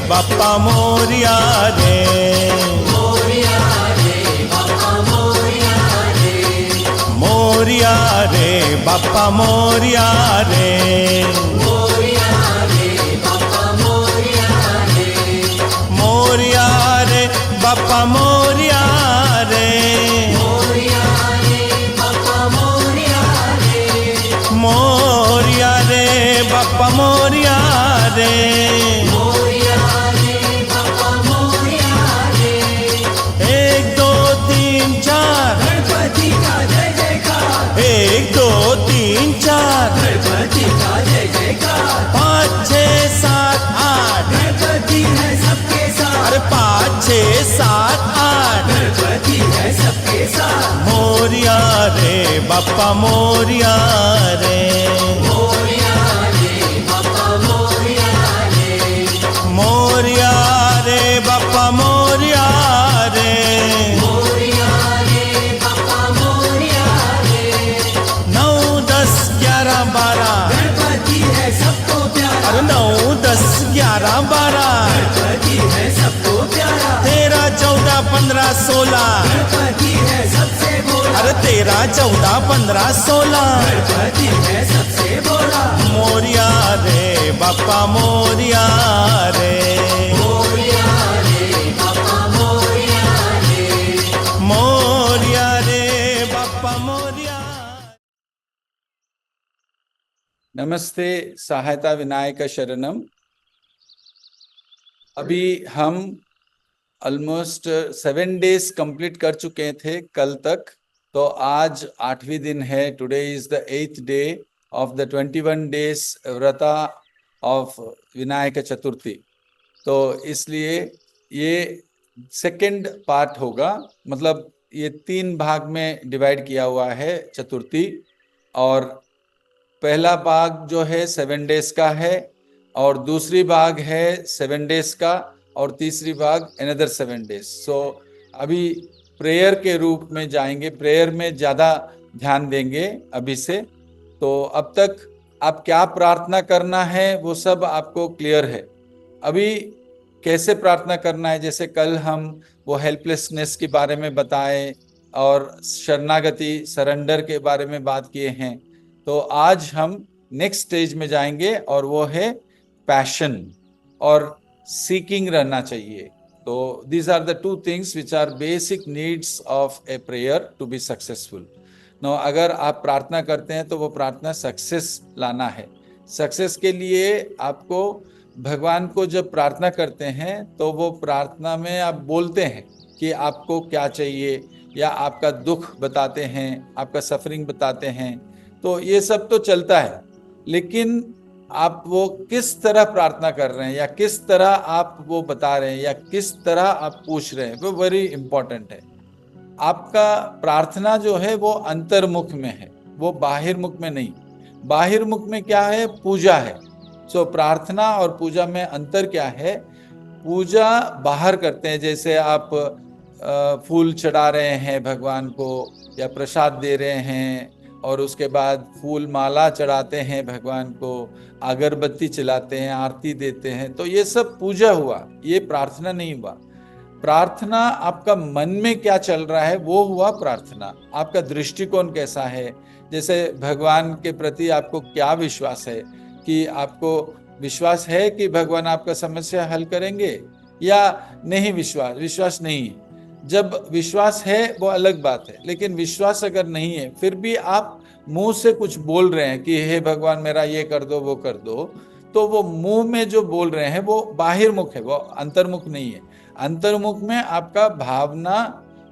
बाप्पा मोरिया रे, मोरिया रे बाप्पा मोरिया रे, मोरिया रे बाप्पा मोरिया रे, मोरिया रे बाप्पा मोरिया रे, मोरिया रे बाप्पा मोरिया रे, मोरिया रे बाप्पा मोरिया रे, मोरिया रे बाप्पा मोरिया रे, मोरिया रे बाप्पा मोरिया रे। 1 2 3 4, गणपति का जय जयकार, 1 2 3 4, गणपति का जय जयकार, 5 6 7 8, गणपति है सबके साथ, अरे 5 6 7 8, गणपति है सबके साथ, मोरिया रे बाप्पा मोरिया रे, मोरिया रे बाप्पा मोरिया रे, मोरिया रे बाप्पा मोरिया रे, मोरिया रे बाप्पा मोरिया रे। 9 10 11 12, गणपति है सबको प्यारा, अरे 9 10 11 12, गणपति है सबको प्यारा, 13 14 15 16, गणपति है सबसे भोला, अरे 13 14 15 16, गणपति है सबसे भोला, मोरिया रे बाप्पा मोरिया रे, मोरिया रे बाप्पा मोरिया रे, मोरिया रे बाप्पा मोरिया। नमस्ते, सहायता विनायक शरणम। अभी हम ऑलमोस्ट 7 डेज कंप्लीट कर चुके थे कल तक, तो आज 8वीं दिन है। Today is the 8th day of the 21 days vrata of Vinayaka Chaturthi. तो इसलिए ये सेकंड पार्ट होगा, मतलब ये 3 भाग में डिवाइड किया हुआ है चतुर्थी। और पहला भाग जो है 7 डेज का है, और दूसरी भाग है 7 डेज का, और तीसरी भाग अनदर 7 डेज। सो अभी प्रेयर के रूप में जाएंगे, प्रेयर में ज़्यादा ध्यान देंगे अभी से। तो अब तक आप क्या प्रार्थना करना है वो सब आपको क्लियर है। अभी कैसे प्रार्थना करना है, जैसे कल हम वो हेल्पलेसनेस के बारे में बताए और शरणागति सरेंडर के बारे में बात किए हैं। तो आज हम नेक्स्ट स्टेज में जाएंगे, और वो है पैशन और सीकिंग रहना चाहिए। तो these are the 2 things which are basic needs of a prayer to be successful. No, अगर आप प्रार्थना करते हैं तो वो प्रार्थना सक्सेस लाना है। सक्सेस के लिए आपको भगवान को जब प्रार्थना करते हैं तो वो प्रार्थना में आप बोलते हैं कि आपको क्या चाहिए, या आपका दुख बताते हैं, आपका सफरिंग बताते हैं। तो ये सब तो चलता है, लेकिन आप वो किस तरह प्रार्थना कर रहे हैं, या किस तरह आप वो बता रहे हैं, या किस तरह आप पूछ रहे हैं, वो वेरी इंपॉर्टेंट है। आपका प्रार्थना जो है वो अंतर्मुख में है, वो बाहिर्मुख में नहीं। बाहिर्मुख में क्या है? पूजा है। सो प्रार्थना और पूजा में अंतर क्या है? पूजा बाहर करते हैं, जैसे आप फूल चढ़ा रहे हैं भगवान को, या प्रसाद दे रहे हैं, और उसके बाद फूल माला चढ़ाते हैं भगवान को, अगरबत्ती चलाते हैं, आरती देते हैं। तो ये सब पूजा हुआ, ये प्रार्थना नहीं हुआ। प्रार्थना आपका मन में क्या चल रहा है वो हुआ प्रार्थना। आपका दृष्टिकोण कैसा है, जैसे भगवान के प्रति आपको क्या विश्वास है, कि आपको विश्वास है कि भगवान आपका समस्या हल करेंगे, या नहीं विश्वास नहीं है। जब विश्वास है वो अलग बात है, लेकिन विश्वास अगर नहीं है, फिर भी आप मुंह से कुछ बोल रहे हैं कि हे भगवान मेरा ये कर दो वो कर दो, तो वो मुंह में जो बोल रहे हैं वो बाहिर्मुख है, वो अंतर्मुख नहीं है। अंतर्मुख में आपका भावना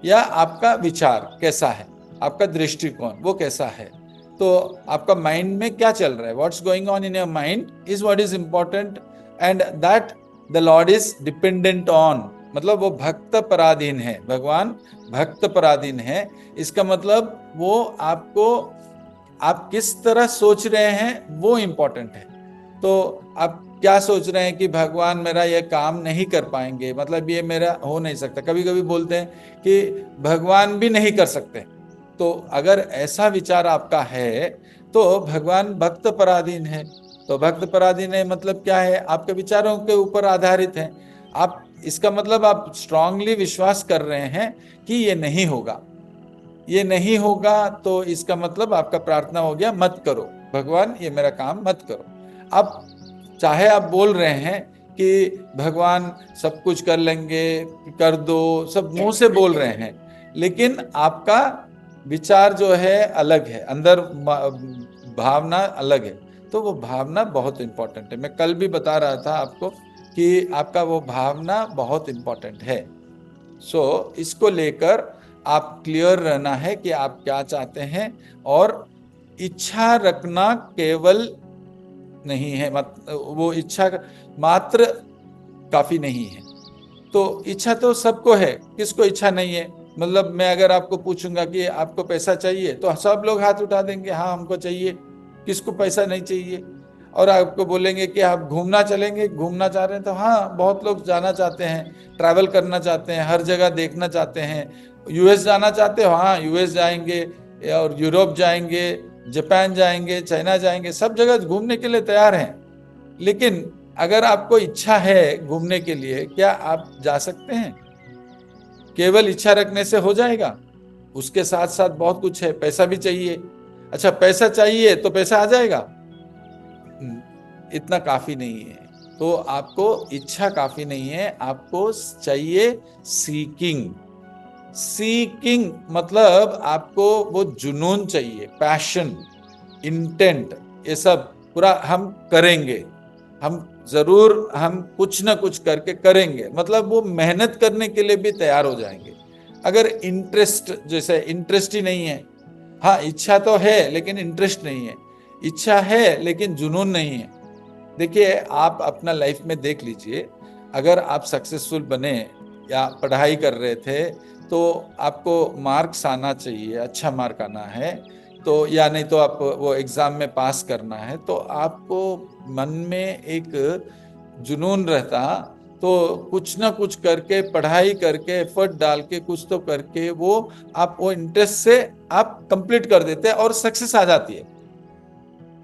या आपका विचार कैसा है, आपका दृष्टिकोण वो कैसा है, तो आपका माइंड में क्या चल रहा है, what's going on in your mind is what is important, and that the Lord is dependent on. मतलब वो भक्त पराधीन है, भगवान भक्त पराधीन है। इसका मतलब वो आपको, आप किस तरह सोच रहे हैं वो इम्पोर्टेंट है। तो आप क्या सोच रहे हैं कि भगवान मेरा ये काम नहीं कर पाएंगे, मतलब ये मेरा हो नहीं सकता। कभी कभी बोलते हैं कि भगवान भी नहीं कर सकते। तो अगर ऐसा विचार आपका है तो भगवान भक्त पराधीन है, तो भक्त पराधीन मतलब क्या है? आपके विचारों के ऊपर आधारित है। आप इसका मतलब आप स्ट्रांगली विश्वास कर रहे हैं कि ये नहीं होगा, ये नहीं होगा, तो इसका मतलब आपका प्रार्थना हो गया मत करो भगवान, ये मेरा काम मत करो। अब चाहे आप बोल रहे हैं कि भगवान सब कुछ कर लेंगे, कर दो, सब मुंह से बोल रहे हैं, लेकिन आपका विचार जो है अलग है, अंदर भावना अलग है। तो वो भावना बहुत इंपॉर्टेंट है। मैं कल भी बता रहा था आपको कि आपका वो भावना बहुत इंपॉर्टेंट है। सो इसको लेकर आप क्लियर रहना है कि आप क्या चाहते हैं, और इच्छा रखना केवल नहीं है, वो इच्छा मात्र काफी नहीं है। तो इच्छा तो सबको है, किसको इच्छा नहीं है? मतलब मैं अगर आपको पूछूंगा कि आपको पैसा चाहिए, तो सब लोग हाथ उठा देंगे, हाँ हमको चाहिए, किसको पैसा नहीं चाहिए? और आपको बोलेंगे कि आप घूमना चलेंगे, घूमना चाह रहे हैं, तो हाँ बहुत लोग जाना चाहते हैं, ट्रैवल करना चाहते हैं, हर जगह देखना चाहते हैं। यूएस जाना चाहते हो, हाँ यूएस जाएंगे, और यूरोप जाएंगे, जापान जाएंगे, चाइना जाएंगे, सब जगह घूमने के लिए तैयार हैं। लेकिन अगर आपको इच्छा है घूमने के लिए, क्या आप जा सकते हैं? केवल इच्छा रखने से हो जाएगा? उसके साथ साथ बहुत कुछ है, पैसा भी चाहिए। अच्छा पैसा चाहिए तो पैसा आ जाएगा? इतना काफी नहीं है। तो आपको इच्छा काफी नहीं है, आपको चाहिए सीकिंग। सीकिंग मतलब आपको वो जुनून चाहिए, पैशन, इंटेंट, ये सब पूरा हम करेंगे, हम जरूर, हम कुछ ना कुछ करके करेंगे, मतलब वो मेहनत करने के लिए भी तैयार हो जाएंगे। अगर इंटरेस्ट, जैसे इंटरेस्ट ही नहीं है, हाँ इच्छा तो है लेकिन इंटरेस्ट नहीं है, इच्छा है लेकिन जुनून नहीं है। देखिए आप अपना लाइफ में देख लीजिए, अगर आप सक्सेसफुल बने या पढ़ाई कर रहे थे, तो आपको मार्क्स आना चाहिए, अच्छा मार्क आना है, तो या नहीं तो आप वो एग्जाम में पास करना है, तो आपको मन में एक जुनून रहता, तो कुछ ना कुछ करके, पढ़ाई करके, एफर्ट डाल के, कुछ तो करके वो आप वो इंटरेस्ट से आप कंप्लीट कर देते हैं और सक्सेस आ जाती है।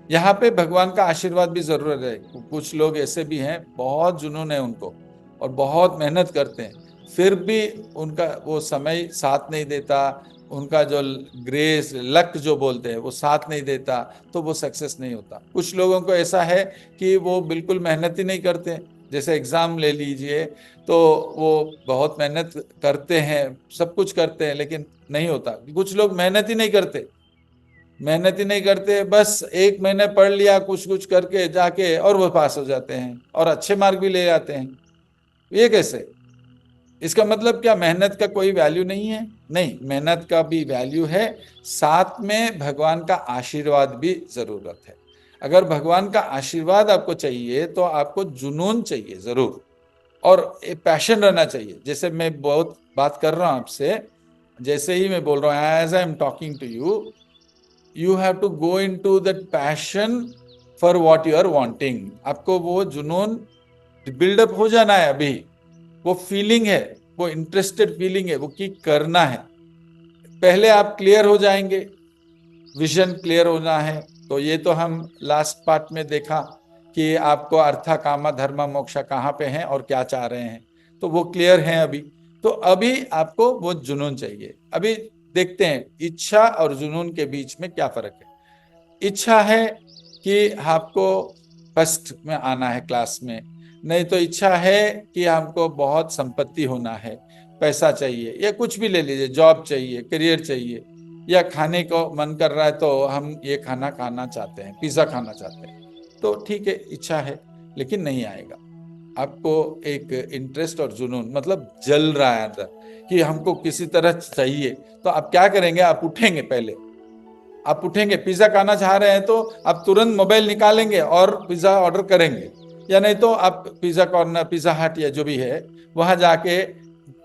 यहाँ पे भगवान का आशीर्वाद भी जरूरत है। कुछ लोग ऐसे भी हैं, बहुत जुनून है उनको और बहुत मेहनत करते हैं, फिर भी उनका वो समय साथ नहीं देता, उनका जो ग्रेस, लक जो बोलते हैं, वो साथ नहीं देता, तो वो सक्सेस नहीं होता। कुछ लोगों को ऐसा है कि वो बिल्कुल मेहनत ही नहीं करते, जैसे एग्जाम ले लीजिए, तो वो बहुत मेहनत करते हैं, सब कुछ करते हैं, लेकिन नहीं होता। कुछ लोग मेहनत ही नहीं करते, मेहनत ही नहीं करते, बस एक महीने पढ़ लिया कुछ कुछ करके जाके, और वो पास हो जाते हैं और अच्छे मार्क भी ले आते हैं। ये कैसे? इसका मतलब क्या मेहनत का कोई वैल्यू नहीं है? नहीं, मेहनत का भी वैल्यू है, साथ में भगवान का आशीर्वाद भी जरूरत है। अगर भगवान का आशीर्वाद आपको चाहिए तो आपको जुनून चाहिए जरूर, और एक पैशन रहना चाहिए। जैसे मैं बहुत बात कर रहा हूं आपसे, जैसे ही मैं बोल रहा हूँ, as I am talking to you, you have to go into that passion for what you are wanting. आपको वो जुनून बिल्डअप हो जाना है अभी, वो फीलिंग है, वो इंटरेस्टेड फीलिंग है, वो की करना है। पहले आप क्लियर हो जाएंगे, विजन क्लियर होना है। तो ये तो हम लास्ट पार्ट में देखा कि आपको अर्था कामा धर्मा मोक्षा कहाँ पे हैं और क्या चाह रहे हैं, तो वो क्लियर है अभी। तो अभी आपको वो जुनून चाहिए। अभी देखते हैं इच्छा और जुनून के बीच में क्या फर्क है। इच्छा है कि आपको फर्स्ट में आना है क्लास में, नहीं तो इच्छा है कि हमको बहुत संपत्ति होना है, पैसा चाहिए, या कुछ भी ले लीजिए, जॉब चाहिए, करियर चाहिए, या खाने को मन कर रहा है तो हम ये खाना खाना चाहते हैं, पिज्जा खाना चाहते हैं, तो ठीक है इच्छा है, लेकिन नहीं आएगा। आपको एक इंटरेस्ट और जुनून, मतलब जल रहा है अंदर कि हमको किसी तरह चाहिए, तो आप क्या करेंगे? आप उठेंगे, पहले आप उठेंगे, पिज्जा खाना चाह रहे हैं तो आप तुरंत मोबाइल निकालेंगे और पिज्जा ऑर्डर करेंगे, या नहीं तो आप पिज्जा कॉर्नर, पिज्जा हट या जो भी है वहां जाके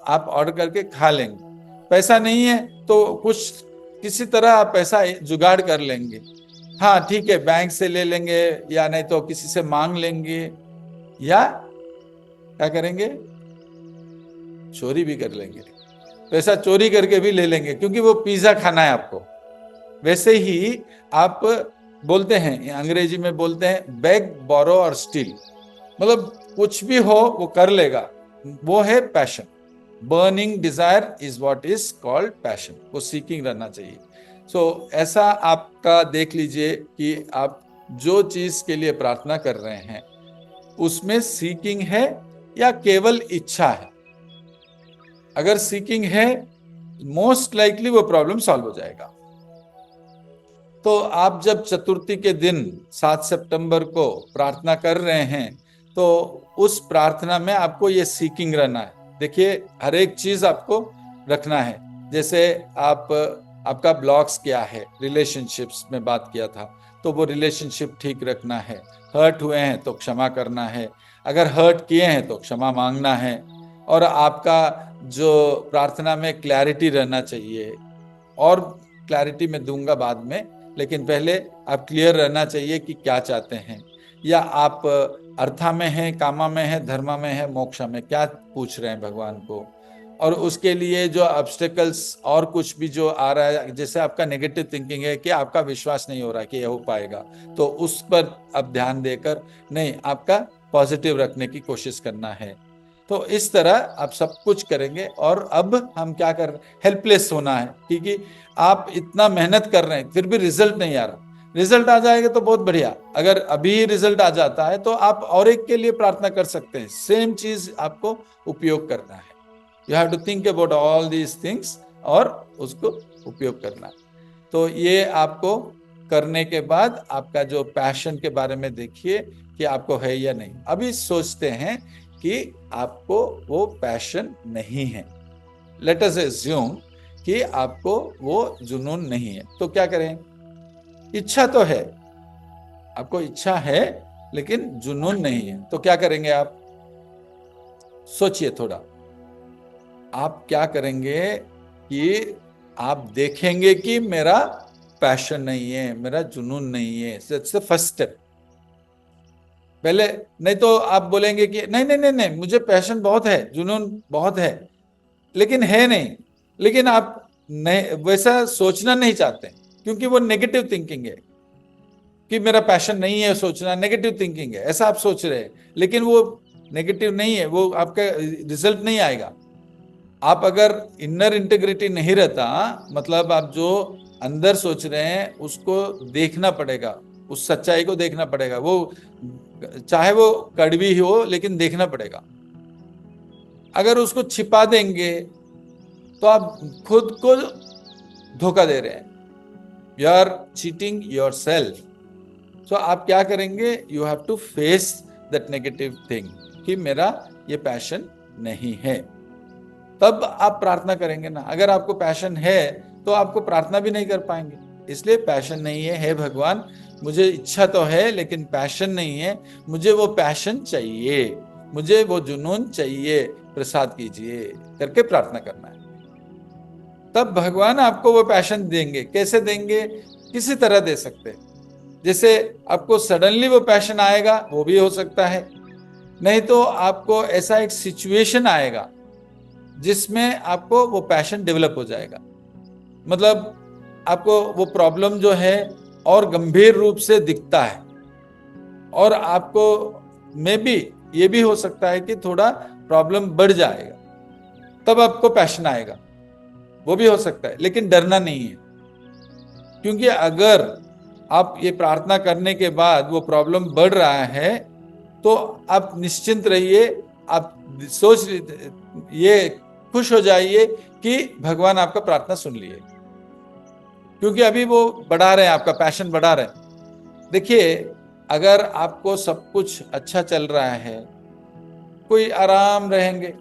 आप ऑर्डर करके खा लेंगे। पैसा नहीं है तो कुछ किसी तरह आप पैसा जुगाड़ कर लेंगे, हाँ ठीक है, बैंक से ले लेंगे, या नहीं तो किसी से मांग लेंगे, या क्या करेंगे? चोरी भी कर लेंगे, पैसा चोरी करके भी ले लेंगे, क्योंकि वो पिज्जा खाना है आपको। वैसे ही आप बोलते हैं, अंग्रेजी में बोलते हैं बेग, बोरो और स्टील, मतलब कुछ भी हो वो कर लेगा, वो है passion. Burning desire is what is called passion, वो सीकिंग रहना चाहिए। सो ऐसा आपका देख लीजिए कि आप जो चीज के लिए प्रार्थना कर रहे हैं उसमें सीकिंग है या केवल इच्छा है। अगर सीकिंग है, मोस्ट लाइकली वो प्रॉब्लम सॉल्व हो जाएगा। तो आप जब चतुर्थी के दिन 7 सितंबर को प्रार्थना कर रहे हैं तो उस प्रार्थना में आपको ये सीकिंग रहना है। देखिए, हर एक चीज आपको रखना है। जैसे आपका ब्लॉक्स क्या है, रिलेशनशिप्स में बात किया था, तो वो रिलेशनशिप ठीक रखना है। हर्ट हुए हैं तो क्षमा करना है, अगर हर्ट किए हैं तो क्षमा मांगना है। और आपका जो प्रार्थना में क्लैरिटी रहना चाहिए, और क्लैरिटी में दूंगा बाद में, लेकिन पहले आप क्लियर रहना चाहिए कि क्या चाहते हैं, या आप अर्था में हैं, कामा में हैं, धर्मा में हैं, मोक्षा में, क्या पूछ रहे हैं भगवान को। और उसके लिए जो ऑब्स्टेकल्स और कुछ भी जो आ रहा है, जैसे आपका नेगेटिव थिंकिंग है कि आपका विश्वास नहीं हो रहा कि यह हो पाएगा, तो उस पर अब ध्यान देकर नहीं, आपका पॉजिटिव रखने की कोशिश करना है। तो इस तरह आप सब कुछ करेंगे। और अब हम क्या कर रहे हैं, हेल्पलेस होना है, क्योंकि आप इतना मेहनत कर रहे हैं फिर भी रिजल्ट नहीं आ रहा। रिजल्ट आ जाएगा तो बहुत बढ़िया, अगर अभी रिजल्ट आ जाता है तो आप और एक के लिए प्रार्थना कर सकते हैं। सेम चीज आपको उपयोग करना है। You have to think about all these things और उसको उपयोग करना है। तो ये आपको करने के बाद आपका जो पैशन के बारे में देखिए कि आपको है या नहीं। अभी सोचते हैं कि आपको वो पैशन नहीं है, लेट अस अज्यूम कि आपको वो जुनून नहीं है, तो क्या करें? इच्छा तो है, आपको इच्छा है लेकिन जुनून नहीं है, तो क्या करेंगे आप? सोचिए थोड़ा, आप क्या करेंगे कि आप देखेंगे कि मेरा पैशन नहीं है, मेरा जुनून नहीं है। That's the first step. पहले नहीं तो आप बोलेंगे कि नहीं नहीं नहीं नहीं, मुझे पैशन बहुत है, जुनून बहुत है, लेकिन है नहीं। लेकिन आप नहीं, वैसा सोचना नहीं चाहते, क्योंकि वो नेगेटिव थिंकिंग है कि मेरा पैशन नहीं है। सोचना नेगेटिव थिंकिंग है, ऐसा आप सोच रहे हैं, लेकिन वो नेगेटिव नहीं है, वो आपका रिजल्ट नहीं आएगा। आप अगर इनर इंटीग्रिटी नहीं रहता, मतलब आप जो अंदर सोच रहे हैं उसको देखना पड़ेगा, उस सच्चाई को देखना पड़ेगा। वो चाहे वो कड़वी हो, लेकिन देखना पड़ेगा। अगर उसको छिपा देंगे तो आप खुद को धोखा दे रहे हैं, you are cheating yourself. So आप क्या करेंगे? You have to face that negative thing कि मेरा ये पैशन नहीं है, तब आप प्रार्थना करेंगे ना। अगर आपको पैशन है तो आपको प्रार्थना भी नहीं कर पाएंगे। इसलिए पैशन नहीं है, हे भगवान मुझे इच्छा तो है लेकिन पैशन नहीं है, मुझे वो पैशन चाहिए, मुझे वो जुनून चाहिए, प्रसाद कीजिए करके प्रार्थना करना है। तब भगवान आपको वो पैशन देंगे। कैसे देंगे? किसी तरह दे सकते हैं। जैसे आपको सडनली वो पैशन आएगा, वो भी हो सकता है, नहीं तो आपको ऐसा एक सिचुएशन आएगा जिसमें आपको वो पैशन डेवलप हो जाएगा। मतलब आपको वो प्रॉब्लम जो है और गंभीर रूप से दिखता है, और आपको में भी ये भी हो सकता है कि थोड़ा प्रॉब्लम बढ़ जाएगा, तब आपको पैशन आएगा, वो भी हो सकता है। लेकिन डरना नहीं है, क्योंकि अगर आप ये प्रार्थना करने के बाद वो प्रॉब्लम बढ़ रहा है तो आप निश्चिंत रहिए, आप सोच ये खुश हो जाइए कि भगवान आपका प्रार्थना सुन लिए, क्योंकि अभी वो बढ़ा रहे हैं, आपका पैशन बढ़ा रहे हैं। देखिए, अगर आपको सब कुछ अच्छा चल रहा है, कोई आराम रहेंगे,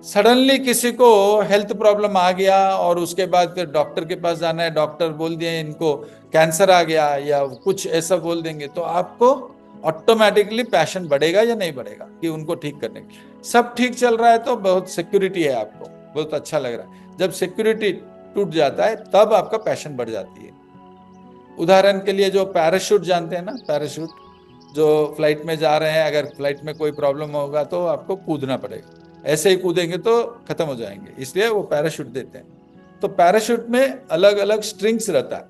सडनली किसी को हेल्थ प्रॉब्लम आ गया और उसके बाद फिर डॉक्टर के पास जाना है, डॉक्टर बोल दिए इनको कैंसर आ गया या कुछ ऐसा बोल देंगे, तो आपको ऑटोमेटिकली पैशन बढ़ेगा या नहीं बढ़ेगा कि उनको ठीक करने की। सब ठीक चल रहा है तो बहुत सिक्योरिटी है, आपको बहुत अच्छा लग रहा है। जब सिक्योरिटी टूट जाता है तब आपका पैशन बढ़ जाती है। उदाहरण के लिए जो पैराशूट जानते हैं ना, पैराशूट जो फ्लाइट में जा रहे हैं, अगर फ्लाइट में कोई प्रॉब्लम होगा तो आपको कूदना पड़ेगा, ऐसे ही कूदेंगे तो खत्म हो जाएंगे, इसलिए वो पैराशूट देते हैं। तो पैराशूट में अलग अलग स्ट्रिंग्स रहता है,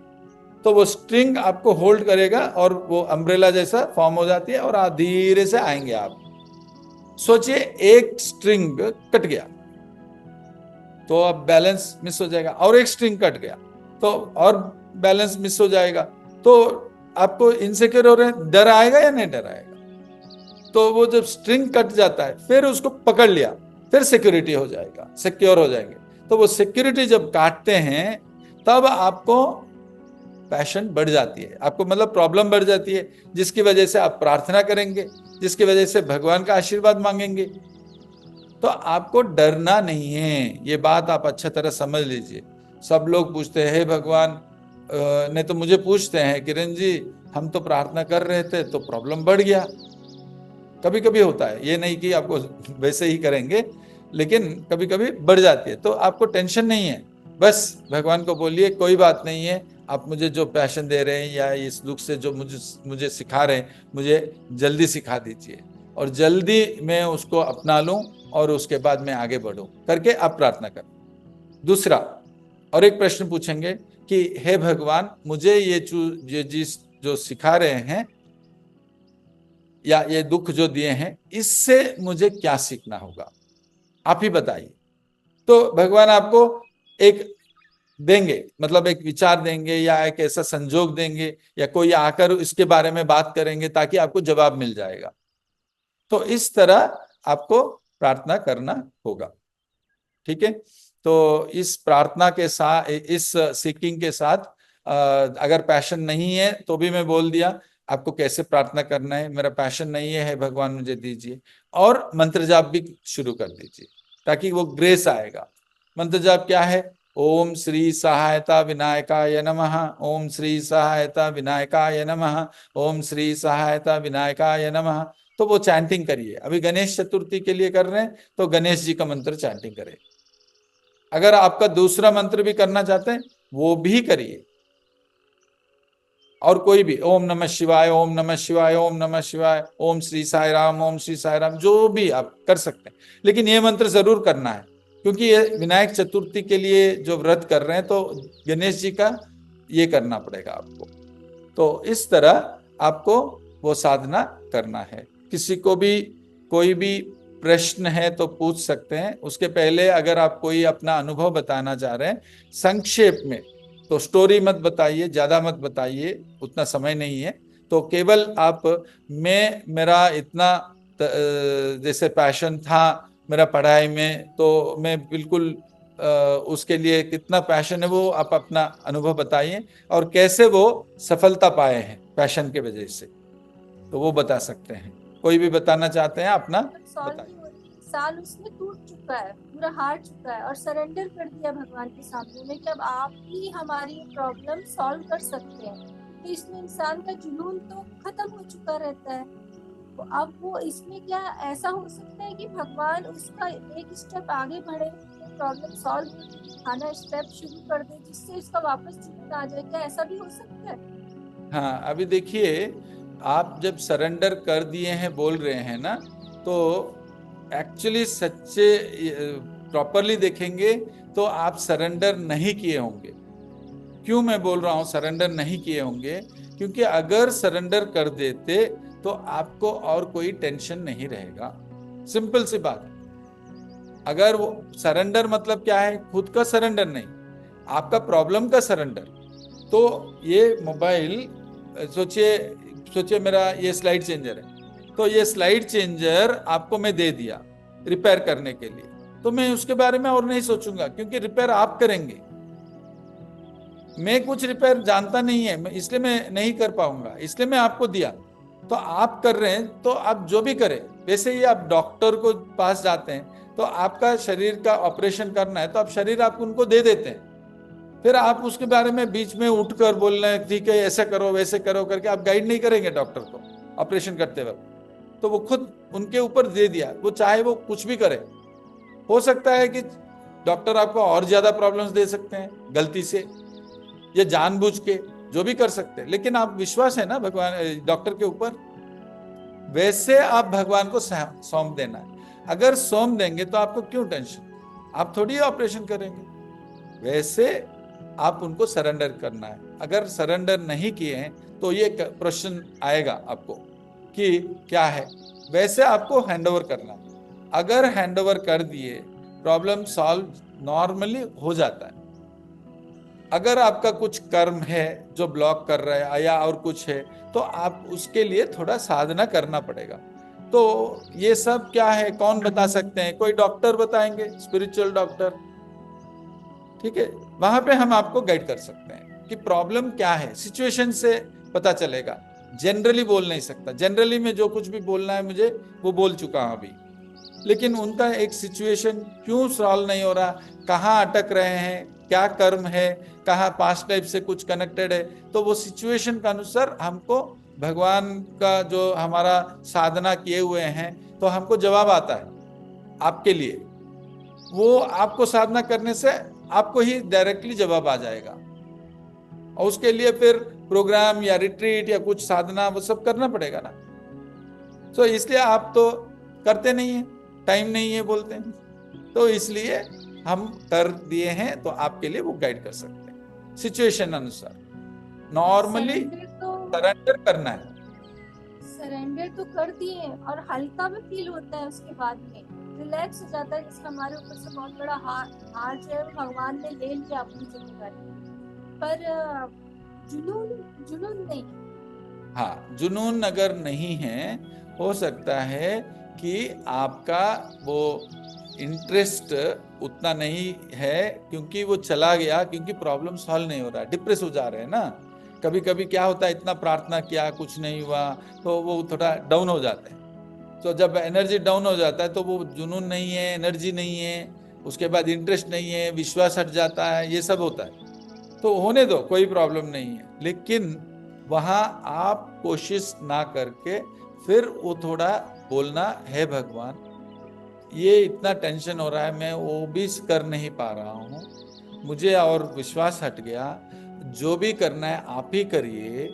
तो वो स्ट्रिंग आपको होल्ड करेगा और वो अम्ब्रेला जैसा फॉर्म हो जाती है और आप धीरे से आएंगे। आप सोचिए एक स्ट्रिंग कट गया तो अब बैलेंस मिस हो जाएगा, और एक स्ट्रिंग कट गया तो और बैलेंस मिस हो जाएगा। तो आपको इनसिक्योर हो रहे हैं, डर आएगा या नहीं डर आएगा? तो वो जब स्ट्रिंग कट जाता है फिर उसको पकड़ लिया, फिर सिक्योरिटी हो जाएगा, सिक्योर हो जाएंगे। तो वो सिक्योरिटी जब काटते हैं तब आपको पैशन बढ़ जाती है, आपको मतलब प्रॉब्लम बढ़ जाती है, जिसकी वजह से आप प्रार्थना करेंगे, जिसकी वजह से भगवान का आशीर्वाद मांगेंगे। तो आपको डरना नहीं है, ये बात आप अच्छा तरह समझ लीजिए। सब लोग पूछते हैं हे भगवान, नहीं तो मुझे पूछते हैं किरण जी हम तो प्रार्थना कर रहे थे तो प्रॉब्लम बढ़ गया। कभी कभी होता है, ये नहीं कि आपको वैसे ही करेंगे, लेकिन कभी कभी बढ़ जाती है। तो आपको टेंशन नहीं है, बस भगवान को बोलिए कोई बात नहीं है, आप मुझे जो पैशन दे रहे हैं या इस दुख से जो मुझे सिखा रहे हैं, मुझे जल्दी सिखा दीजिए और जल्दी मैं उसको अपना लूं और उसके बाद मैं आगे बढ़ूं करके आप प्रार्थना करें। दूसरा और एक प्रश्न पूछेंगे कि हे भगवान, मुझे ये जिस जो सिखा रहे हैं या ये दुख जो दिए हैं, इससे मुझे क्या सीखना होगा, आप ही बताइए। तो भगवान आपको एक देंगे, मतलब एक विचार देंगे या एक ऐसा संजोग देंगे या कोई आकर इसके बारे में बात करेंगे ताकि आपको जवाब मिल जाएगा। तो इस तरह आपको प्रार्थना करना होगा, ठीक है। तो इस प्रार्थना के साथ, इस सीकिंग के साथ अगर पैशन नहीं है तो भी मैं बोल दिया आपको कैसे प्रार्थना करना है। मेरा पैशन नहीं है, भगवान मुझे दीजिए, और मंत्र जाप भी शुरू कर दीजिए ताकि वो ग्रेस आएगा। मंत्र जाप क्या है? ओम श्री सहायता विनायकाय नमः, ओम श्री सहायता विनायकाय नमः, ओम श्री सहायता विनायकाय नमः। तो वो चैंटिंग करिए। अभी गणेश चतुर्थी के लिए कर रहे हैं तो गणेश जी का मंत्र चैंटिंग करें। अगर आपका दूसरा मंत्र भी करना चाहते हैं वो भी करिए, और कोई भी ओम नमः शिवाय, ओम नमः शिवाय, ओम नमः शिवाय, ओम श्री साई राम, ओम श्री साई राम, जो भी आप कर सकते हैं। लेकिन ये मंत्र जरूर करना है क्योंकि ये विनायक चतुर्थी के लिए जो व्रत कर रहे हैं तो गणेश जी का ये करना पड़ेगा आपको। तो इस तरह आपको वो साधना करना है। किसी को भी कोई भी प्रश्न है तो पूछ सकते हैं। उसके पहले अगर आप कोई अपना अनुभव बताना चाह रहे हैं संक्षेप में, तो स्टोरी मत बताइए, ज्यादा मत बताइए, उतना समय नहीं है। तो केवल आप मेरा इतना जैसे पैशन था मेरा पढ़ाई में, तो मैं बिल्कुल उसके लिए कितना पैशन है वो आप अपना अनुभव बताइए, और कैसे वो सफलता पाए हैं पैशन के वजह से, तो वो बता सकते हैं। कोई भी बताना चाहते हैं अपना बताइए। साल उसमें टूट चुका है, पूरा हार चुका है और सरेंडर कर दिया भगवान के सामने में कि अब आप ही हमारी प्रॉब्लम सॉल्व कर सकते हैं। तो इसमें इंसान का जुनून तो खत्म हो चुका रहता है। तो अब वो इसमें क्या ऐसा हो सकता है कि भगवान उसका एक स्टेप आगे बढ़े, प्रॉब्लम सॉल्व खाना स्टेप शुरू कर दे जिससे इसका वापस जुनून आ जाए? क्या ऐसा भी हो सकता है? हाँ, अभी देखिए, आप जब सरेंडर कर दिए हैं बोल रहे हैं ना, तो एक्चुअली सच्चे प्रॉपरली देखेंगे तो आप सरेंडर नहीं किए होंगे। क्यों मैं बोल रहा हूं सरेंडर नहीं किए होंगे? क्योंकि अगर सरेंडर कर देते तो आपको और कोई टेंशन नहीं रहेगा। सिंपल सी बात। अगर वो सरेंडर मतलब क्या है? खुद का सरेंडर नहीं, आपका प्रॉब्लम का सरेंडर। तो ये मोबाइल सोचिए मेरा ये स्लाइड चेंजर है, तो ये स्लाइड चेंजर आपको मैं दे दिया रिपेयर करने के लिए, तो मैं उसके बारे में और नहीं सोचूंगा क्योंकि रिपेयर आप करेंगे। मैं कुछ रिपेयर जानता नहीं है, इसलिए मैं नहीं कर पाऊंगा, इसलिए मैं आपको दिया। तो आप कर रहे हैं तो आप जो भी करें, वैसे ही आप डॉक्टर को पास जाते हैं तो आपका शरीर का ऑपरेशन करना है तो आप शरीर आप उनको दे देते हैं, फिर आप उसके बारे में बीच में उठकर बोल रहे हैं ठीक है ऐसा करो वैसे करो करके आप गाइड नहीं करेंगे डॉक्टर को ऑपरेशन करते वक्त। तो वो खुद उनके ऊपर दे दिया, वो चाहे वो कुछ भी करे। हो सकता है कि डॉक्टर आपको और ज्यादा प्रॉब्लम्स दे सकते हैं गलती से या जानबूझ के, जो भी कर सकते हैं, लेकिन आप विश्वास है ना भगवान डॉक्टर के ऊपर, वैसे आप भगवान को सौंप देना है। अगर सौंप देंगे तो आपको क्यों टेंशन, आप थोड़ी ऑपरेशन करेंगे। वैसे आप उनको सरेंडर करना है। अगर सरेंडर नहीं किए हैं तो ये प्रश्न आएगा आपको कि क्या है, वैसे आपको हैंडओवर करना है। अगर हैंडओवर कर दिए प्रॉब्लम सॉल्व नॉर्मली हो जाता है। अगर आपका कुछ कर्म है जो ब्लॉक कर रहा है या और कुछ है तो आप उसके लिए थोड़ा साधना करना पड़ेगा। तो ये सब क्या है, कौन बता सकते हैं? कोई डॉक्टर बताएंगे, स्पिरिचुअल डॉक्टर, ठीक है, वहां पे हम आपको गाइड कर सकते हैं कि प्रॉब्लम क्या है, सिचुएशन से पता चलेगा। जनरली बोल नहीं सकता, जनरली में जो कुछ भी बोलना है मुझे वो बोल चुका हूं अभी, लेकिन उनका एक सिचुएशन क्यों सॉल्व नहीं हो रहा, कहाँ अटक रहे हैं, क्या कर्म है, कहाँ पास्ट लाइफ से कुछ कनेक्टेड है, तो वो सिचुएशन के अनुसार हमको भगवान का जो हमारा साधना किए हुए हैं तो हमको जवाब आता है आपके लिए। वो आपको साधना करने से आपको ही डायरेक्टली जवाब आ जाएगा, और उसके लिए फिर प्रोग्राम या रिट्रीट या कुछ साधना वो सब करना पड़ेगा ना। तो इसलिए आप तो करते नहीं है, टाइम नहीं है बोलते हैं, तो इसलिए हम कर दिए हैं तो आपके लिए वो गाइड कर सकते हैं सिचुएशन अनुसार। नॉर्मली सरेंडर करना है। सरेंडर तो कर दिए हैं और हल्का भी फील होता है, उसके बाद में रिलैक्स हो जाता है, जैसे हमारे ऊपर से बहुत बड़ा हार जो है भगवान ने ले लिया अपनी जिम्मेदारी, पर जुनून नहीं। हाँ, जुनून अगर नहीं है, हो सकता है कि आपका वो इंटरेस्ट उतना नहीं है, क्योंकि वो चला गया, क्योंकि प्रॉब्लम सॉल्व नहीं हो रहा, डिप्रेस हो जा रहे हैं ना। कभी कभी क्या होता है, इतना प्रार्थना किया कुछ नहीं हुआ तो वो थोड़ा डाउन हो जाते हैं। तो जब एनर्जी डाउन हो जाता है तो वो जुनून नहीं है, एनर्जी नहीं है, उसके बाद इंटरेस्ट नहीं है, विश्वास हट जाता है, ये सब होता है। तो होने दो, कोई प्रॉब्लम नहीं है, लेकिन वहां आप कोशिश ना करके फिर वो थोड़ा बोलना है, भगवान ये इतना टेंशन हो रहा है, मैं वो भी कर नहीं पा रहा हूँ, मुझे और विश्वास हट गया, जो भी करना है आप ही करिए,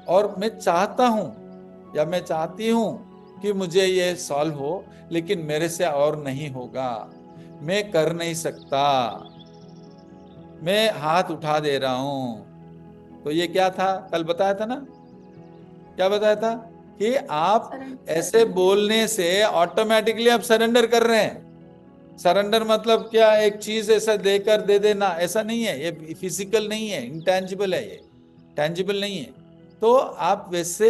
और मैं चाहता हूँ या मैं चाहती हूँ कि मुझे ये सॉल्व हो, लेकिन मेरे से और नहीं होगा, मैं कर नहीं सकता, मैं हाथ उठा दे रहा हूं। तो ये क्या था, कल बताया था ना, क्या बताया था कि आप ऐसे बोलने से ऑटोमेटिकली आप सरेंडर कर रहे हैं। सरेंडर मतलब क्या, एक चीज ऐसा देकर दे देना, ऐसा नहीं है, ये फिजिकल नहीं है, इंटेंजिबल है, ये टेंजिबल नहीं है। तो आप वैसे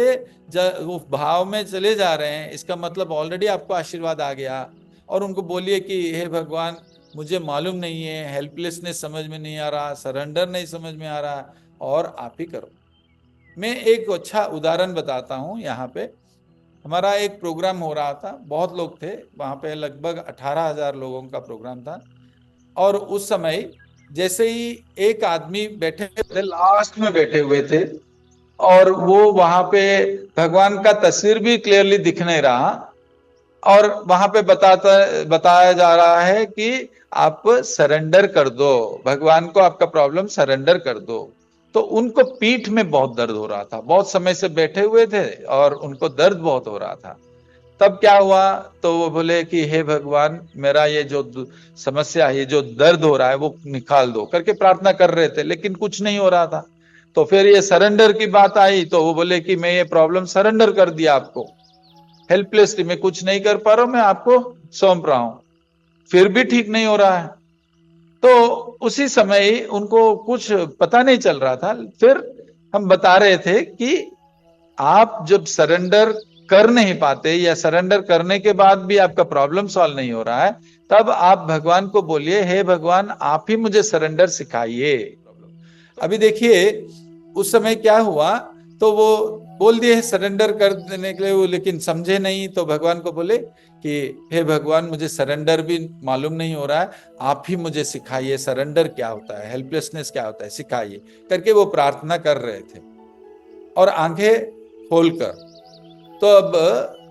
वो भाव में चले जा रहे हैं, इसका मतलब ऑलरेडी आपको आशीर्वाद आ गया। और उनको बोलिए कि हे भगवान मुझे मालूम नहीं है, हेल्पलेसनेस समझ में नहीं आ रहा, सरेंडर नहीं समझ में आ रहा, और आप ही करो। मैं एक अच्छा उदाहरण बताता हूँ। यहाँ पे हमारा एक प्रोग्राम हो रहा था, बहुत लोग थे वहाँ पे, लगभग 18,000 लोगों का प्रोग्राम था। और उस समय जैसे ही एक आदमी बैठे थे, लास्ट में बैठे हुए थे, और वो वहां पे भगवान का तस्वीर भी क्लियरली दिख नहीं रहा, और वहां पे बताया जा रहा है कि आप सरेंडर कर दो भगवान को, आपका प्रॉब्लम सरेंडर कर दो। तो उनको पीठ में बहुत दर्द हो रहा था, बहुत समय से बैठे हुए थे और उनको दर्द बहुत हो रहा था। तब क्या हुआ, तो वो बोले कि हे भगवान मेरा ये जो समस्या है, ये जो दर्द हो रहा है वो निकाल दो, करके प्रार्थना कर रहे थे, लेकिन कुछ नहीं हो रहा था। तो फिर ये सरेंडर की बात आई, तो वो बोले कि मैं ये प्रॉब्लम सरेंडर कर दिया आपको, हेल्पलेसली, मैं कुछ नहीं कर पा रहा हूं, मैं आपको सौंप रहा हूं, फिर भी ठीक नहीं हो रहा है। तो उसी समय उनको कुछ पता नहीं चल रहा था। फिर हम बता रहे थे कि आप जब सरेंडर कर नहीं पाते, या सरेंडर करने के बाद भी आपका प्रॉब्लम सॉल्व नहीं हो रहा है, तब आप भगवान को बोलिए, हे भगवान आप ही मुझे सरेंडर सिखाइए। अभी देखिए उस समय क्या हुआ, तो वो बोल दिए सरेंडर कर देने के लिए, वो लेकिन समझे नहीं। तो भगवान को बोले कि हे भगवान मुझे सरेंडर भी मालूम नहीं हो रहा है, आप ही मुझे सिखाइए, सरेंडर क्या होता है, हेल्पलेसनेस क्या होता है, सिखाइए, करके वो प्रार्थना कर रहे थे और आंखें खोलकर। तो अब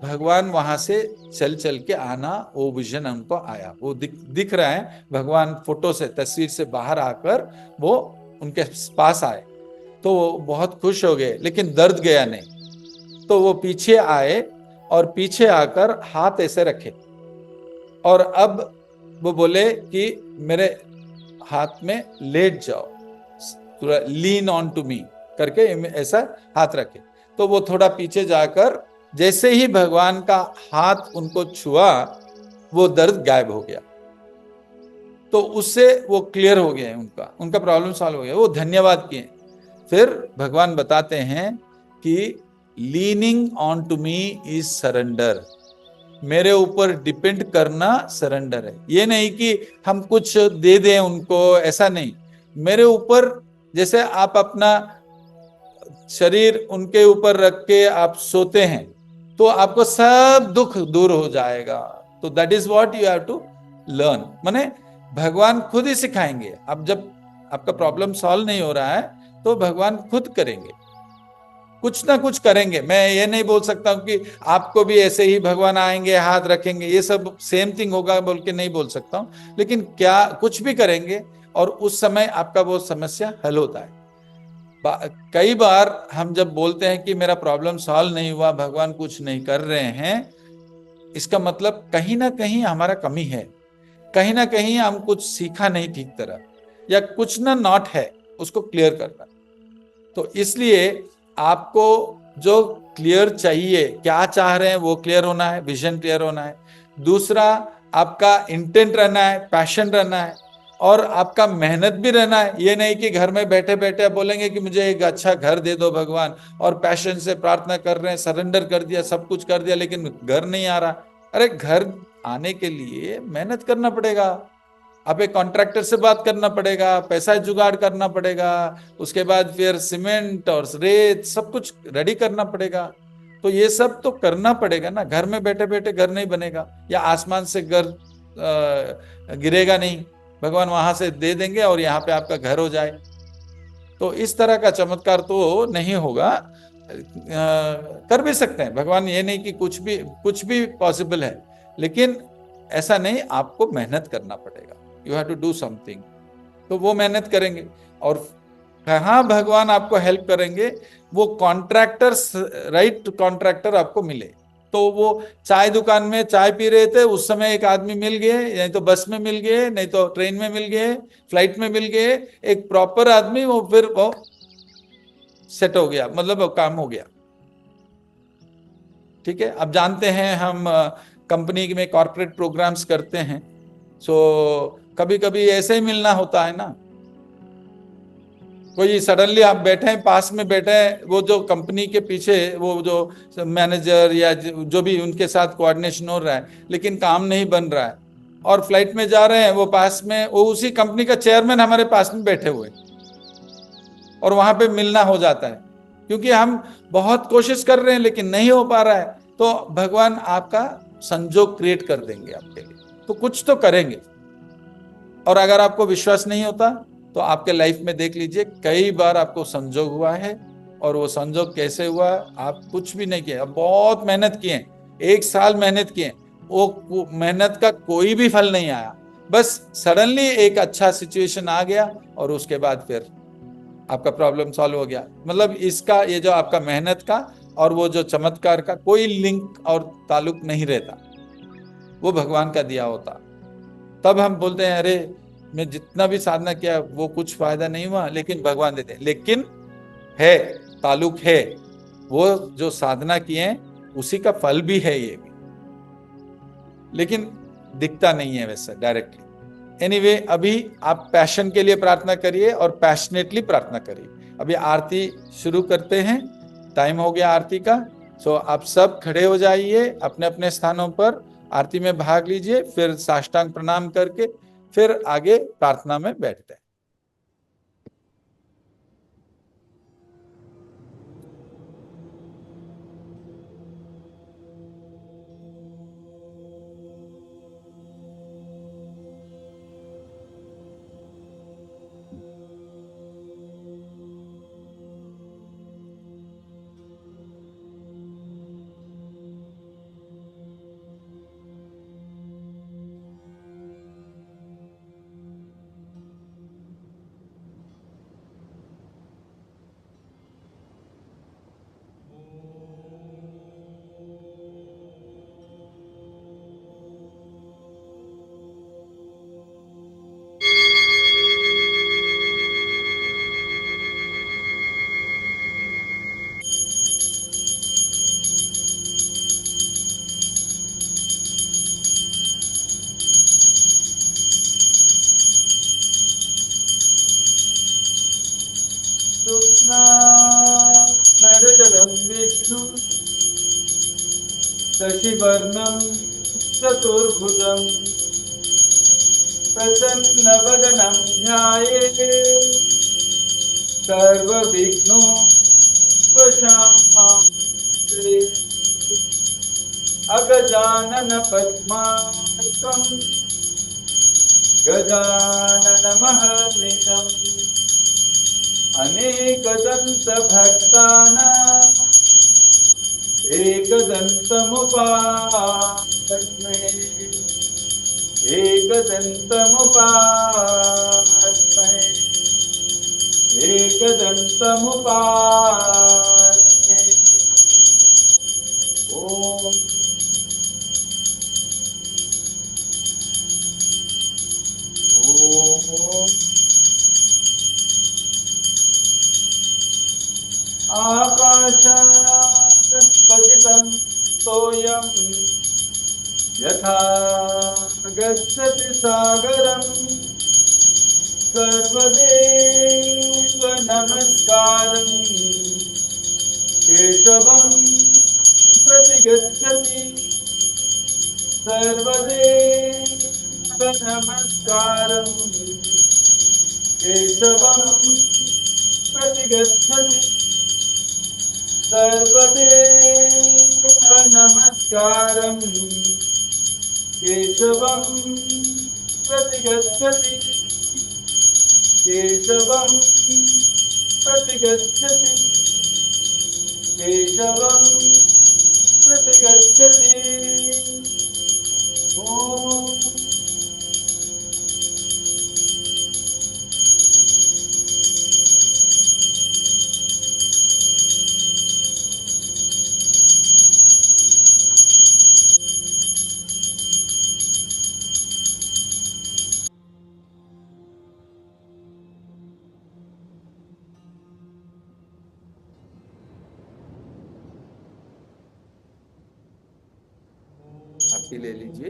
भगवान वहां से चल चल के आना, वो विजन उनको आया, वो दिख रहा है, भगवान फोटो से, तस्वीर से बाहर आकर वो उनके पास आए। तो वो बहुत खुश हो गए, लेकिन दर्द गया नहीं। तो वो पीछे आए और पीछे आकर हाथ ऐसे रखे, और अब वो बोले कि मेरे हाथ में लेट जाओ, थोड़ा लीन ऑन टू मी करके ऐसा हाथ रखे। तो वो थोड़ा पीछे जाकर जैसे ही भगवान का हाथ उनको छुआ, वो दर्द गायब हो गया। तो उससे वो क्लियर हो गया है, उनका प्रॉब्लम सॉल्व हो गया, वो धन्यवाद किए। फिर भगवान बताते हैं कि leaning on to me is surrender, मेरे ऊपर डिपेंड करना सरेंडर है। ये नहीं कि हम कुछ दे दें उनको, ऐसा नहीं। मेरे ऊपर, जैसे आप अपना शरीर उनके ऊपर रख के आप सोते हैं, तो आपको सब दुख दूर हो जाएगा। तो that is what you have to learn. माने भगवान खुद ही सिखाएंगे। अब जब आपका प्रॉब्लम सॉल्व नहीं हो रहा है, तो भगवान खुद करेंगे, कुछ ना कुछ करेंगे। मैं ये नहीं बोल सकता हूं कि आपको भी ऐसे ही भगवान आएंगे, हाथ रखेंगे, ये सब सेम थिंग होगा बोल के नहीं बोल सकता हूं। लेकिन क्या कुछ भी करेंगे, और उस समय आपका वो समस्या हल होता है। कई बार हम जब बोलते हैं कि मेरा प्रॉब्लम सॉल्व नहीं हुआ, भगवान कुछ नहीं कर रहे हैं, इसका मतलब कहीं ना कहीं हमारा कमी है, कहीं ना कहीं हम कुछ सीखा नहीं ठीक तरह, या कुछ ना नॉट है, उसको क्लियर करना। तो इसलिए आपको जो क्लियर चाहिए, क्या चाह रहे हैं, वो क्लियर होना है, विजन क्लियर होना है। दूसरा, आपका इंटेंट रहना है, पैशन रहना है, और आपका मेहनत भी रहना है। ये नहीं कि घर में बैठे बैठे आप बोलेंगे कि मुझे एक अच्छा घर दे दो भगवान, और पैशन से प्रार्थना कर रहे हैं, सरेंडर कर दिया, सब कुछ कर दिया, लेकिन घर नहीं आ रहा। अरे घर आने के लिए मेहनत करना पड़ेगा। आप एक कॉन्ट्रैक्टर से बात करना पड़ेगा, पैसा जुगाड़ करना पड़ेगा, उसके बाद फिर सीमेंट और रेत सब कुछ रेडी करना पड़ेगा। तो ये सब तो करना पड़ेगा ना, घर में बैठे बैठे घर नहीं बनेगा, या आसमान से घर गिरेगा नहीं, भगवान वहां से दे देंगे और यहाँ पे आपका घर हो जाए। तो इस तरह का चमत्कार तो नहीं होगा। कर भी सकते हैं भगवान, ये नहीं कि कुछ भी पॉसिबल है, लेकिन ऐसा नहीं, आपको मेहनत करना पड़ेगा। You have to do something. तो वो मेहनत करेंगे, और कहाँ भगवान आपको हेल्प करेंगे, वो कॉन्ट्रैक्टर, राइट कॉन्ट्रैक्टर आपको मिले। तो वो चाय दुकान में चाय पी रहे थे, उस समय एक आदमी मिल गए, नहीं तो बस में मिल गए, नहीं तो ट्रेन में मिल गए, फ्लाइट में मिल गए, एक प्रॉपर आदमी, वो फिर वो सेट हो गया, मतलब वो काम हो गया। ठीक है। अब जानते हैं हम कंपनी में कॉर्पोरेट प्रोग्राम्स करते हैं, सो कभी कभी ऐसे ही मिलना होता है ना। कोई सडनली आप बैठे हैं, पास में बैठे हैं, वो जो कंपनी के पीछे वो जो मैनेजर या जो भी उनके साथ कोऑर्डिनेशन हो रहा है, लेकिन काम नहीं बन रहा है, और फ्लाइट में जा रहे हैं, वो पास में वो उसी कंपनी का चेयरमैन हमारे पास में बैठे हुए, और वहां पे मिलना हो जाता है, क्योंकि हम बहुत कोशिश कर रहे हैं लेकिन नहीं हो पा रहा है। तो भगवान आपका संजोग क्रिएट कर देंगे आपके लिए, तो कुछ तो करेंगे। और अगर आपको विश्वास नहीं होता, तो आपके लाइफ में देख लीजिए, कई बार आपको संजोग हुआ है, और वो संजोग कैसे हुआ, आप कुछ भी नहीं किए, बहुत मेहनत किए, 1 साल मेहनत किए, वो मेहनत का कोई भी फल नहीं आया, बस सडनली एक अच्छा सिचुएशन आ गया, और उसके बाद फिर आपका प्रॉब्लम सॉल्व हो गया। मतलब इसका, ये जो आपका मेहनत का और वो जो चमत्कार का कोई लिंक और ताल्लुक नहीं रहता, वो भगवान का दिया होता। तब हम बोलते हैं अरे मैं जितना भी साधना किया वो कुछ फायदा नहीं हुआ, लेकिन भगवान देते हैं। लेकिन है, ताल्लुक है, वो जो साधना किए उसी का फल भी है ये भी, लेकिन दिखता नहीं है वैसा डायरेक्टली। एनीवे, अभी आप पैशन के लिए प्रार्थना करिए और पैशनेटली प्रार्थना करिए। अभी आरती शुरू करते हैं, टाइम हो गया आरती का। सो आप सब खड़े हो जाइए अपने अपने स्थानों पर, आरती में भाग लीजिए, फिर साष्टांग प्रणाम करके फिर आगे प्रार्थना में बैठते हैं। शशिवर्णं चतुर्भुजं प्रसन्नवदनं ध्यायेत् सर्वविघ्नोपशान्ते अगजानन पद्मार्कं गजाननमहर्निशम् अनेकदन्तभक्तानाम् एकदन्तमुपास्महे एकदन्तमुपास्महे एकदन्तमुपास्महे ॐ आकाशात् पतितं सोऽयं यथा गच्छति सागरं सर्वदेव नमस्कारं केशवं प्रति गच्छति सर्वदेव नमस्कारं केशवं प्रति गच्छति सर्वदेव नमस्कारं केशवं प्रति गच्छति केशवं प्रति गच्छति केशवं प्रति गच्छति ॐ आप ही ले लीजिए।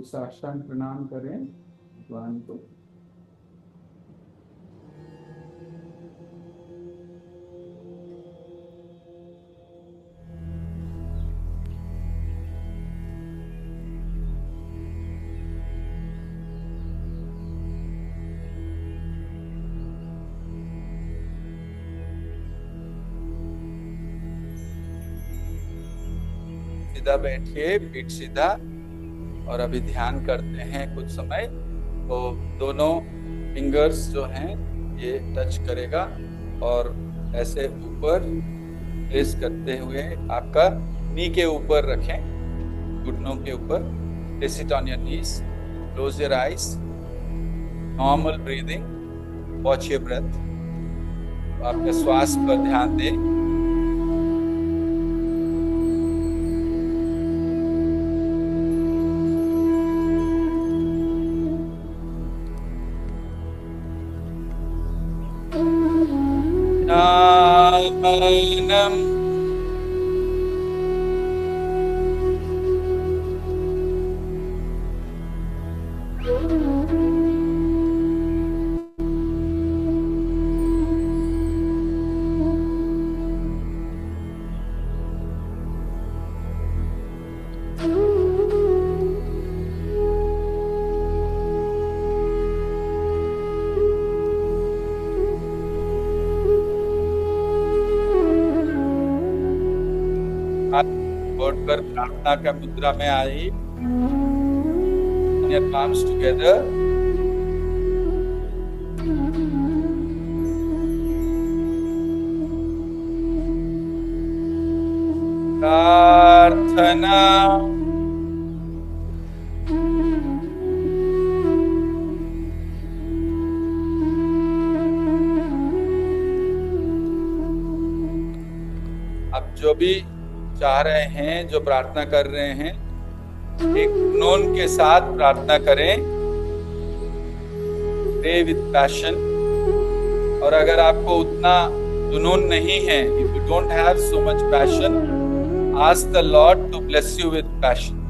साष्टांग प्रणाम करें भगवान को। सीधा बैठिए, पीठ सीधा, और अभी ध्यान करते हैं कुछ समय। तो दोनों फिंगर्स जो हैं ये टच करेगा और ऐसे ऊपर प्लेस करते हुए आपका नी के ऊपर रखें, घुटनों के ऊपर। Place it on your knees, close your eyes, normal breathing, watch your breath. आपके श्वास पर ध्यान दें। कर प्रार्थना का मुद्रा में आई। Your palms together. प्रार्थना। अब जो भी चाह रहे हैं, जो प्रार्थना कर रहे हैं, एक नोन के साथ प्रार्थना करें। Pray with passion. और अगर आपको उतना जुनून नहीं है, if you don't have so much passion, ask the Lord to bless you with passion.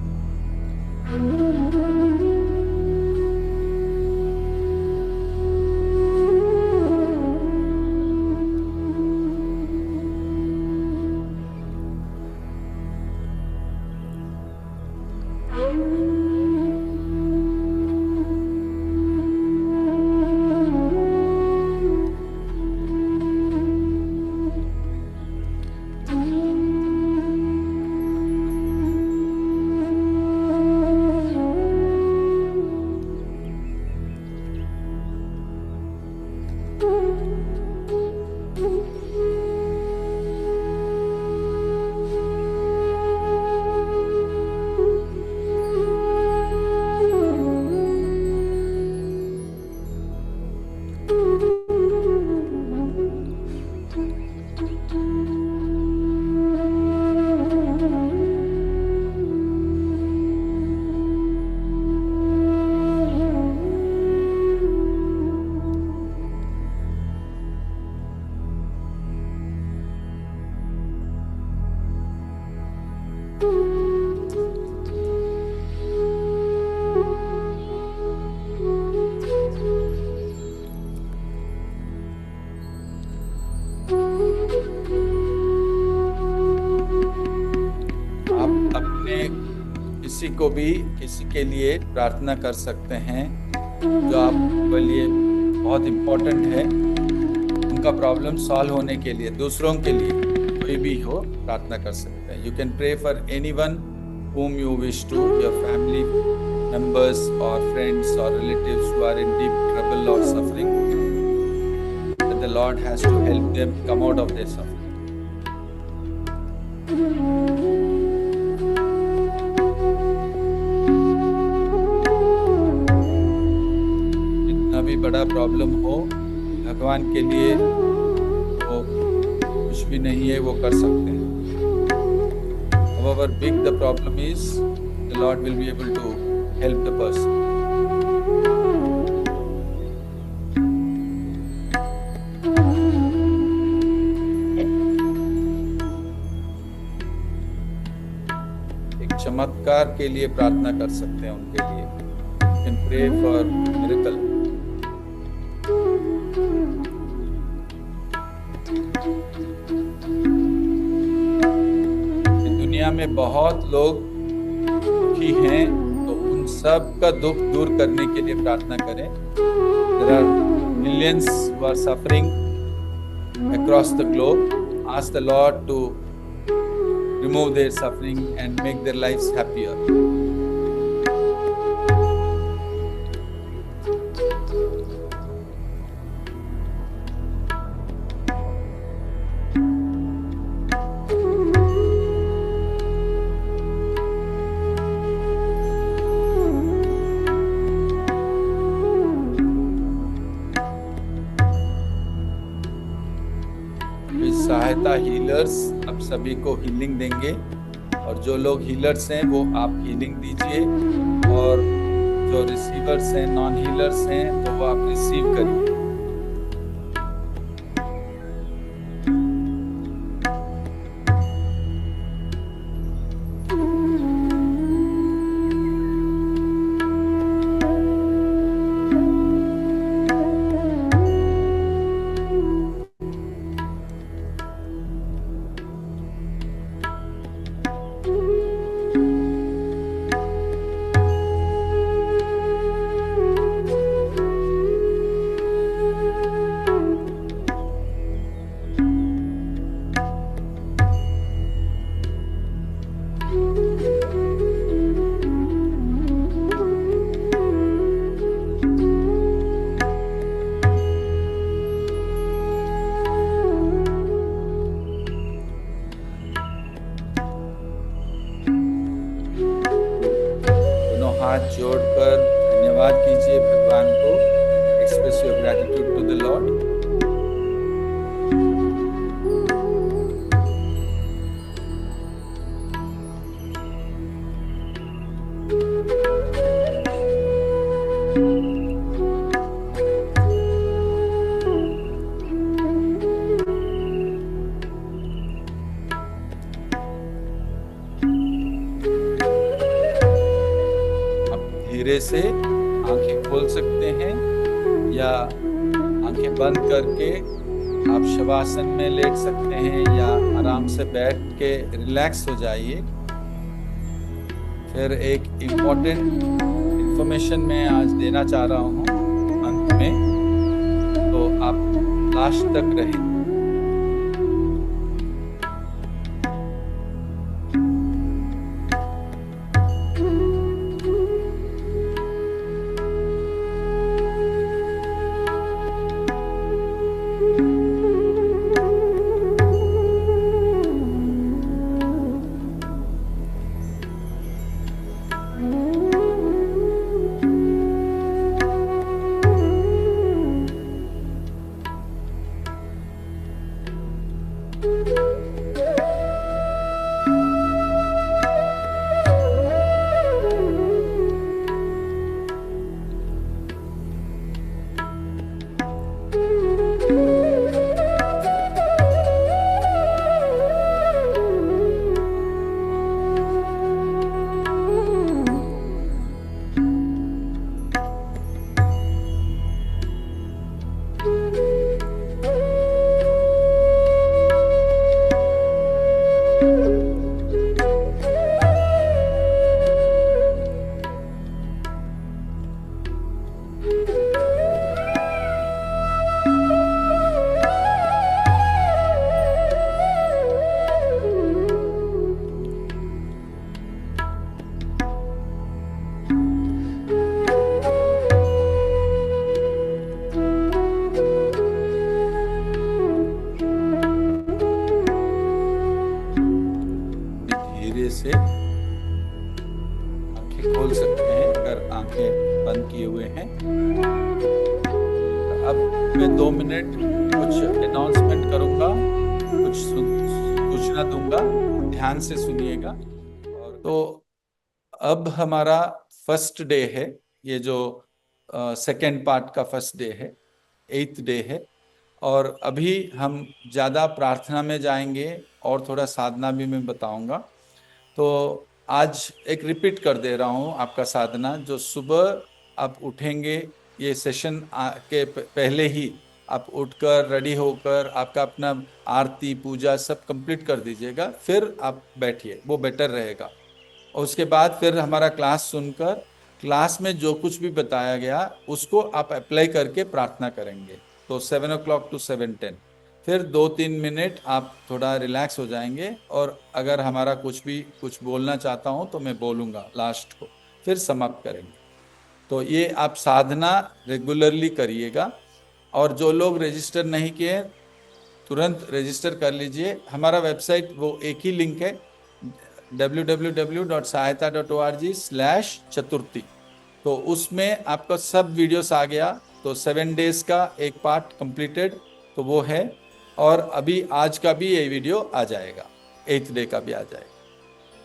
को भी किसी के लिए प्रार्थना कर सकते हैं जो आपके लिए बहुत इम्पोर्टेंट है, उनका प्रॉब्लम सॉल्व होने के लिए, दूसरों के लिए कोई भी हो प्रार्थना कर सकते हैं। You can pray for anyone whom you wish to, your family members or friends or relatives who are in deep trouble or suffering, that the Lord has to help them come out of their suffering. भी बड़ा problem हो, भगवान के लिए वो कुछ भी नहीं है, वो कर सकते हैं। However big the problem is, the Lord will be able to help the person. एक चमत्कार के लिए प्रार्थना कर सकते हैं उनके लिए। You can pray for miracle. दुनिया में बहुत लोग दुखी हैं, तो उन सब का दुख दूर करने के लिए प्रार्थना करें। There are millions who are suffering across the globe. Ask the Lord to remove their suffering and make their lives happier. सहायता हीलर्स अब सभी को हीलिंग देंगे, और जो लोग हीलर्स हैं वो आप हीलिंग दीजिए, और जो रिसीवर्स हैं, नॉन हीलर्स हैं, तो वो आप रिसीव करिए। हाथ जोड़कर धन्यवाद कीजिए भगवान को। Express your gratitude to the Lord. धीरे से आंखें खोल सकते हैं या आंखें बंद करके आप शवासन में लेट सकते हैं या आराम से बैठ के रिलैक्स हो जाइए। फिर एक इम्पोर्टेंट इंफॉर्मेशन मैं आज देना चाह रहा हूँ अंत में, तो आप लास्ट तक रहें। धीरे से आंखें खोल सकते हैं अगर आंखें बंद किए हुए हैं। अब मैं 2 मिनट कुछ अनाउंसमेंट करूंगा, कुछ सूचना दूंगा, ध्यान से सुनिएगा। और तो अब हमारा फर्स्ट डे है, ये जो सेकेंड पार्ट का फर्स्ट डे है, 8th डे है। और अभी हम ज़्यादा प्रार्थना में जाएंगे और थोड़ा साधना भी मैं बताऊंगा। तो आज एक रिपीट कर दे रहा हूँ आपका साधना, जो सुबह आप उठेंगे, ये सेशन के पहले ही आप उठकर रेडी होकर आपका अपना आरती पूजा सब कंप्लीट कर दीजिएगा, फिर आप बैठिए, वो बेटर रहेगा। और उसके बाद फिर हमारा क्लास सुनकर क्लास में जो कुछ भी बताया गया उसको आप अप्लाई करके प्रार्थना करेंगे। तो 7 o'clock to 7:10 फिर 2-3 मिनट आप थोड़ा रिलैक्स हो जाएंगे। और अगर हमारा कुछ बोलना चाहता हूँ तो मैं बोलूँगा लास्ट को, फिर समाप्त करेंगे। तो ये आप साधना रेगुलरली करिएगा। और जो लोग रजिस्टर नहीं किए तुरंत रजिस्टर कर लीजिए। हमारा वेबसाइट वो एक ही लिंक है, www.sahayata.org/chaturthi। तो उसमें आपका सब वीडियोस आ गया। तो 7 डेज का एक पार्ट कंप्लीटेड तो वो है, और अभी आज का भी ये वीडियो आ जाएगा, 8th डे का भी आ जाएगा।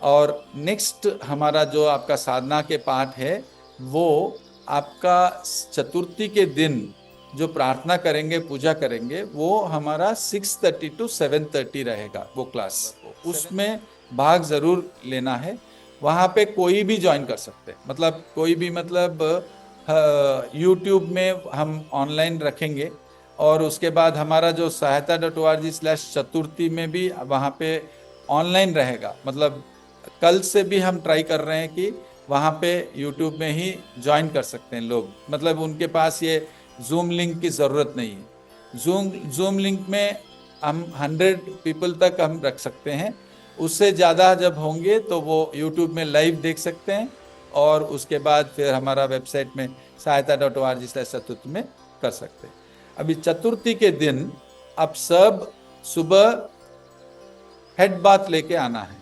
और नेक्स्ट हमारा जो आपका साधना के पार्ट है वो आपका चतुर्थी के दिन जो प्रार्थना करेंगे, पूजा करेंगे, वो हमारा 6:30 to 7:30 रहेगा वो क्लास। उसमें भाग ज़रूर लेना है। वहाँ पे कोई भी ज्वाइन कर सकते हैं, मतलब कोई भी, मतलब यूट्यूब में हम ऑनलाइन रखेंगे। और उसके बाद हमारा जो sahayata.org/chaturthi में भी वहाँ पे ऑनलाइन रहेगा। मतलब कल से भी हम ट्राई कर रहे हैं कि वहाँ पे यूट्यूब में ही ज्वाइन कर सकते हैं लोग, मतलब उनके पास ये जूम लिंक की ज़रूरत नहीं है। जूम लिंक में हम 100 पीपल तक हम रख सकते हैं, उससे ज़्यादा जब होंगे तो वो यूट्यूब में लाइव देख सकते हैं। और उसके बाद फिर हमारा वेबसाइट में sahayata.org/chaturthi में कर सकते हैं। अभी चतुर्थी के दिन आप सब सुबह हेड बाथ लेके आना है।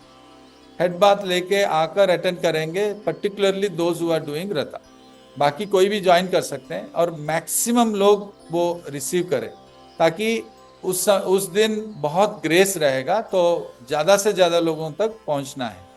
हेड बाथ लेके आकर अटेंड करेंगे, particularly those who are doing vrata. बाकी कोई भी ज्वाइन कर सकते हैं और मैक्सिमम लोग वो रिसीव करें, ताकि उस दिन बहुत ग्रेस रहेगा, तो ज़्यादा से ज़्यादा लोगों तक पहुंचना है।